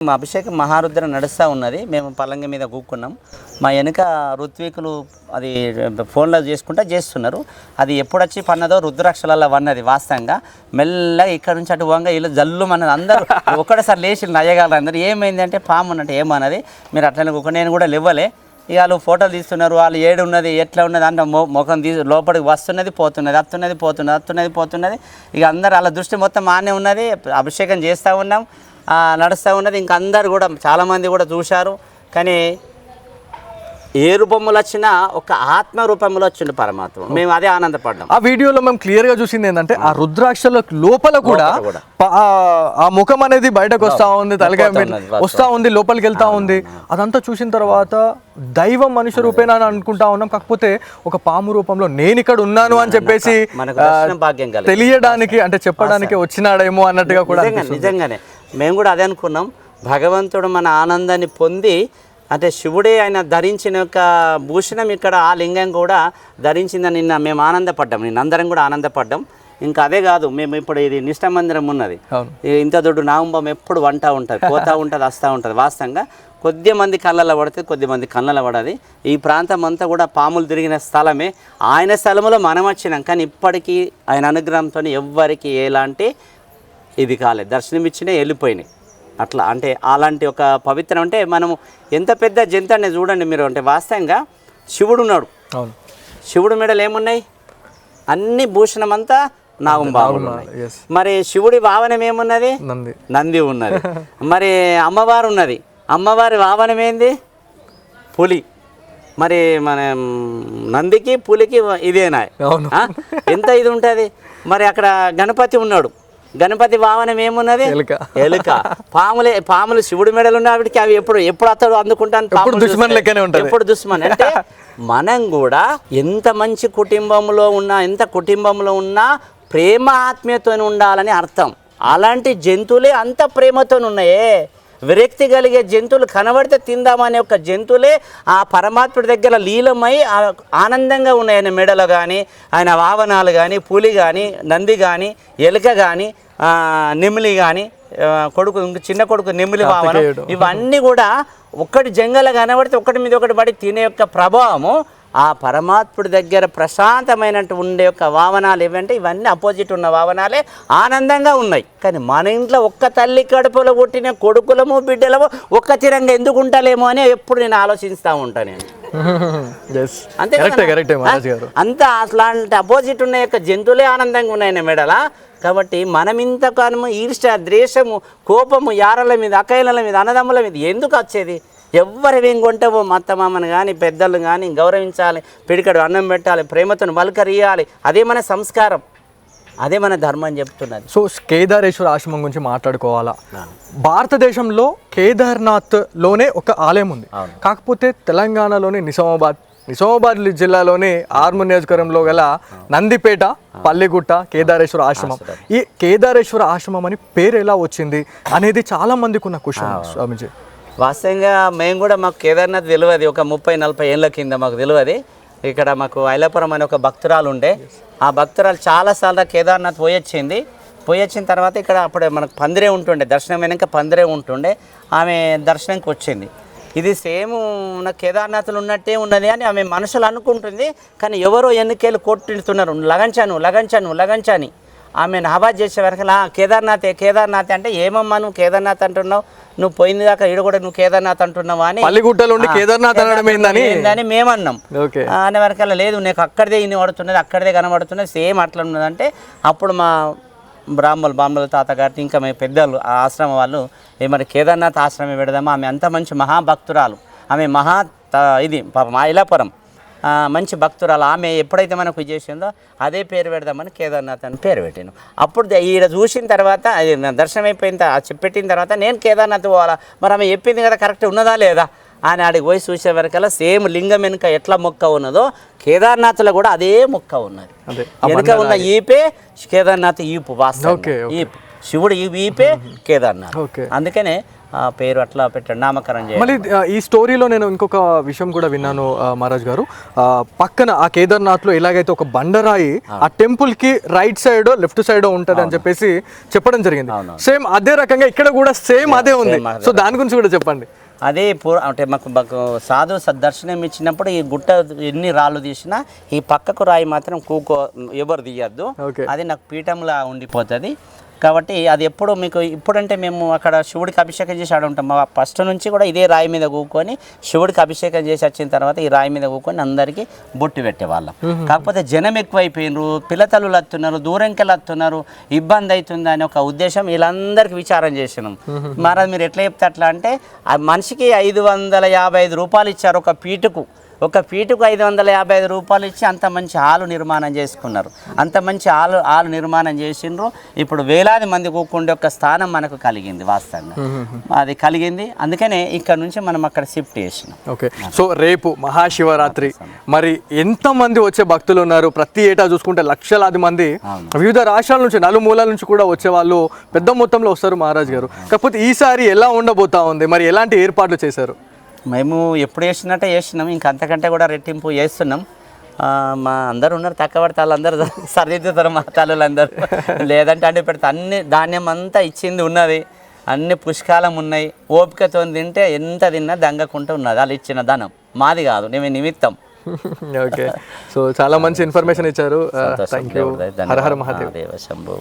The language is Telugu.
మా అభిషేకం మహారుద్ర నడుస్తూ ఉన్నది. మేము పల్లంగ మీద కూక్కున్నాం. మా వెనుక ఋత్వికులు అది ఫోన్లో చేస్తున్నారు. అది ఎప్పుడు వచ్చి పన్నదో రుద్రాక్షలలో వన్నది. వాస్తవంగా మెల్లగా ఇక్కడ నుంచి అటు పోగా వీళ్ళు జల్లు మన అందరూ ఒక్కడసారి లేచి నయ్యగలరు. అందరూ ఏమైంది అంటే పాము ఉన్నట్టు ఏమన్నది. మీరు అట్లనే కూక నేను కూడా లేవలే. ఇక వాళ్ళు ఫోటోలు తీస్తున్నారు. వాళ్ళు ఏడు ఉన్నది ఎట్లా ఉన్నది అంటే ముఖం లోపలికి వస్తున్నది పోతున్నది, అత్తున్నది పోతున్నది. ఇక అందరు వాళ్ళ దృష్టి మొత్తం మానే ఉన్నది. అభిషేకం చేస్తూ ఉన్నాం, నడుస్తూ ఉన్నది. ఇంక అందరు కూడా చాలామంది కూడా చూశారు. కానీ ఏ రూపంలో వచ్చినా ఒక ఆత్మ రూపంలో వచ్చిండు పరమాత్మ. మేము అదే ఆనందపడ్డాం. ఆ వీడియోలో మేము క్లియర్గా చూసింది ఏంటంటే ఆ రుద్రాక్షల లోపల కూడా ఆ ముఖం అనేది బయటకు వస్తూ ఉంది, తలకాయ వస్తూ ఉంది, లోపలికి వెళ్తా ఉంది. అదంతా చూసిన తర్వాత దైవం మనుష్య రూపేనా అని అనుకుంటా ఉన్నాం. కాకపోతే ఒక పాము రూపంలో నేను ఇక్కడ ఉన్నాను అని చెప్పేసి తెలియడానికి అంటే చెప్పడానికి వచ్చినాడేమో అన్నట్టుగా కూడా నిజంగానే మేము కూడా అదే అనుకున్నాం. భగవంతుడు మన ఆనందాన్ని పొంది అంటే శివుడే ఆయన ధరించిన యొక్క భూషణం ఇక్కడ ఆ లింగం కూడా ధరించిందని నిన్న మేము ఆనందపడ్డాం. నిన్న అందరం కూడా ఆనందపడ్డాం. ఇంకా అదే కాదు, మేము ఇప్పుడు ఇది నిష్ఠ మందిరం ఉన్నది. ఇంత దొడ్డు నాంబం ఎప్పుడు వంటా ఉంటుంది, పోతూ ఉంటుంది, వస్తూ ఉంటుంది. వాస్తవంగా కొద్ది మంది కళ్ళలో పడుతుంది, కొద్ది మంది కళ్ళలో పడది. ఈ ప్రాంతం అంతా కూడా పాములు తిరిగిన స్థలమే. ఆయన స్థలంలో మనం వచ్చినాం. కానీ ఇప్పటికీ ఆయన అనుగ్రహంతో ఎవ్వరికి ఎలాంటి ఇది కాలేదు, దర్శనం ఇచ్చినా వెళ్ళిపోయినాయి. అట్లా అంటే అలాంటి ఒక పవిత్రం అంటే మనము ఎంత పెద్ద జంతు అనేది చూడండి మీరు. అంటే వాస్తవంగా శివుడు ఉన్నాడు. శివుడు మెడలు ఏమున్నాయి? అన్ని భూషణం అంతా నాగంబాబు. మరి శివుడి వాహనం ఏమున్నది? నంది ఉన్నది. మరి అమ్మవారు ఉన్నది. అమ్మవారి వాహనం ఏంది? పులి. మరి మన నందికి పులికి ఇదేనా? ఎంత ఇది ఉంటుంది. మరి అక్కడ గణపతి ఉన్నాడు. గణపతి వాహనం ఏమున్నది? ఎలుక. పాములు శివుడి మెడలు ఉన్నప్పటికీ అవి ఎప్పుడు అతడు అందుకుంటాను ఎప్పుడు దుష్మన్. అంటే మనం కూడా ఎంత మంచి కుటుంబంలో ఉన్నా ప్రేమ ఆత్మీయతో ఉండాలని అర్థం. అలాంటి జంతువులే అంత ప్రేమతో ఉన్నాయే. విరక్తి కలిగే జంతువులు కనబడితే తిందామనే ఒక జంతువులే ఆ పరమాత్ముడి దగ్గర లీలమై ఆనందంగా ఉన్నాయి. ఆయన మెడలు కానీ, ఆయన వాహనాలు కానీ, పులి కానీ, నంది కానీ, ఎలుక కానీ, నెమిలి కానీ, చిన్న కొడుకు నెమిలి వాహనం, ఇవన్నీ కూడా ఒక్కటి జంగల కనబడితే ఒకటి మీద ఒకటి పడి తినే యొక్క ప్రభావము ఆ పరమాత్ముడి దగ్గర ప్రశాంతమైనట్టు ఉండే యొక్క వాహనాలు ఏవంటే ఇవన్నీ అపోజిట్ ఉన్న వాహనాలే ఆనందంగా ఉన్నాయి. కానీ మన ఇంట్లో ఒక్క తల్లి కడుపులో పుట్టిన కొడుకులము బిడ్డలము ఒక్క తీరంగా ఎందుకు ఉంటాలేమో అని ఎప్పుడు నేను ఆలోచిస్తూ ఉంటాను. నేను అంతే అంతా అట్లాంటి అపోజిట్ ఉన్న యొక్క జంతువులే ఆనందంగా ఉన్నాయి మెడల. కాబట్టి మనం ఇంతకాలము ఈర్ష్య, ద్వేషము, కోపము యారల మీద, అక్కయ్యల మీద, అన్నదమ్ముల మీద ఎందుకు వచ్చేది? ఎవరివేం కొంటావో అత్తమామను కానీ పెద్దలు కానీ గౌరవించాలి, పిడికడు అన్నం పెట్టాలి, ప్రేమతో పలకరియాలి. అదే మన సంస్కారం, అదే మన ధర్మం అని చెప్తున్నది. సో కేదారేశ్వర ఆశ్రమం గురించి మాట్లాడుకోవాలా? భారతదేశంలో కేదార్నాథ్లోనే ఒక ఆలయం ఉంది. కాకపోతే తెలంగాణలోని నిజామాబాద్ జిల్లాలోని ఆర్మూర్ నియోజకవర్గంలో గల నందిపేట, పల్లిగుట్ట కేదారేశ్వర ఆశ్రమం. ఈ కేదారేశ్వర ఆశ్రమం అని పేరు ఎలా వచ్చింది అనేది చాలా మందికి ఉన్న క్వశ్చన్ స్వామిజీ. వాస్తవంగా మేము కూడా మాకు కేదార్నాథ్ తెలియదు. ఒక 30-40 ఏళ్ళ కింద మాకు తెలియదు. ఇక్కడ మాకు ఐలాపురం అనే ఒక భక్తురాలు ఉండే. ఆ భక్తురాలు చాలాసార్లు కేదార్నాథ్ పోయొచ్చిన తర్వాత ఇక్కడ అప్పుడే మనకు పందిరే ఉంటుండే, దర్శనం వెనక పందిరే ఉంటుండే. ఆమె దర్శనంకి వచ్చింది. ఇది సేమ్ నా కేదార్నాథ్లో ఉన్నట్టే ఉన్నది అని ఆమె మనసులో అనుకుంటుంది. కానీ ఎవరో ఎన్నికేళ్ళు కొట్టుతున్నారు, లగంచాని ఆమె నాబాద్ చేసే వరకు కేదార్నాథ్ అంటే ఏమమ్మా నువ్వు కేదార్నాథ్ అంటున్నావు, నువ్వు పోయింది దాకా ఈడ కూడా నువ్వు కేదార్నాథ్ అంటున్నావా అని కేదార్నాథ్ మేమన్నాం. అనే వరకల్లా లేదు, నీకు అక్కడిదే ఇన్ని పడుతున్నది, అక్కడిదే కనబడుతున్నది, సేమ్ అట్లా ఉన్నదంటే అప్పుడు మా బామ్మల తాతగారి ఇంకా మేము పెద్దలు ఆ ఆశ్రమం వాళ్ళు మరి కేదార్నాథ్ ఆశ్రమం పెడదామా, ఆమె అంత మంచి మహాభక్తురాలు, ఆమె ఇది ఐలాపురం మంచి భక్తురాలు. ఆమె ఎప్పుడైతే మనకు చేసిందో అదే పేరు పెడదామని కేదార్నాథ్ అని పేరు పెట్టాను. అప్పుడు ఈడ చూసిన తర్వాత దర్శనం అయిపోయిన పెట్టిన తర్వాత నేను కేదార్నాథ్ పోవాలా, మరి ఆమె చెప్పింది కదా కరెక్ట్ ఉన్నదా లేదా అని ఆడికి పోయి చూసే వరకల్లా సేమ్ లింగం వెనుక ఎట్లా మొక్క ఉన్నదో కేదార్నాథ్లో కూడా అదే మొక్క ఉన్నది. వెనుక ఉన్న ఈపే కేదార్నాథ్ ఈపు, వాస్తవం ఈపు శివుడు ఈపే కేదార్నాథ్. అందుకనే ఆ పేరు అట్లా పెట్టాడు, నామకరణం చేయాలి. మళ్ళీ ఈ స్టోరీలో నేను ఇంకొక విషయం కూడా విన్నాను మహారాజ్ గారు, పక్కన ఆ కేదార్నాథ్లో ఎలాగైతే ఒక బండరాయి ఆ టెంపుల్ కి రైట్ సైడ్ లెఫ్ట్ సైడ్ ఉంటది అని చెప్పేసి చెప్పడం జరిగింది. సేమ్ అదే రకంగా ఇక్కడ కూడా సేమ్ అదే ఉంది. సో దాని గురించి కూడా చెప్పండి. అదే అంటే మాకు సాధు దర్శనం ఇచ్చినప్పుడు ఈ గుట్ట ఎన్ని రాళ్ళు తీసినా ఈ పక్కకు రాయి మాత్రం ఎవరు తీయద్దు, అది నాకు పీఠంలా ఉండిపోతుంది. కాబట్టి అది ఎప్పుడు మీకు ఇప్పుడంటే మేము అక్కడ శివుడికి అభిషేకం చేసి ఆడ ఉంటాం. మా ఫస్ట్ నుంచి కూడా ఇదే రాయి మీద కూకొని శివుడికి అభిషేకం చేసి వచ్చిన తర్వాత ఈ రాయి మీద కూకొని అందరికీ బొట్టు పెట్టేవాళ్ళం. కాకపోతే జనం ఎక్కువైపోయినారు, పిల్లతల్లులు వస్తున్నారు, దూరంకి వస్తున్నారు, ఇబ్బంది అవుతుంది అని ఒక ఉద్దేశం వీళ్ళందరికీ విచారం చేసినాం. మహారాజ్ మీరు ఎట్లా చెప్తే అట్లా అంటే ఆ మనిషికి 555 రూపాయలు ఇచ్చారు ఒక పీటుకు 555 రూపాయలు ఇచ్చి అంత మంచి హాలు నిర్మాణం చేసుకున్నారు. అంత మంచి హాలు నిర్మాణం చేసిండ్రు. ఇప్పుడు వేలాది మంది కూకుండే ఒక స్థానం మనకు కలిగింది. వాస్తవంగా అది కలిగింది. అందుకనే ఇక్కడ నుంచి మనం అక్కడ షిఫ్ట్ చేసినాం. ఓకే, సో రేపు మహాశివరాత్రి, మరి ఎంతమంది వచ్చే భక్తులు ఉన్నారు? ప్రతి ఏటా చూసుకుంటే లక్షలాది మంది వివిధ రాష్ట్రాల నుంచి నలుమూలల నుంచి కూడా వచ్చే వాళ్ళు పెద్ద మొత్తంలో వస్తారు మహారాజ్ గారు. కాకపోతే ఈసారి ఎలా ఉండబోతా ఉంది, మరి ఎలాంటి ఏర్పాట్లు చేశారు? మేము ఎప్పుడు చేసినట్టే చేస్తున్నాం, ఇంకా అంతకంటే కూడా రెట్టింపు చేస్తున్నాం. మా అందరు ఉన్నారు, తక్కువ పడితే వాళ్ళందరూ సరిదిద్దుతారు మా తల్లులందరూ. లేదంటే అంటే పెడితే అన్ని ధాన్యం అంతా ఇచ్చింది ఉన్నది, అన్ని పుష్కాలం ఉన్నాయి. ఓపికతో తింటే ఎంత తిన్నా దంగకుంటూ ఉన్నది. వాళ్ళు ఇచ్చిన ధనం మాది కాదు, నేను నిమిత్తం. ఓకే, సో చాలా మంచి ఇన్ఫర్మేషన్ ఇచ్చారు. Thank you. హర హర మహాదేవ్. శంభో.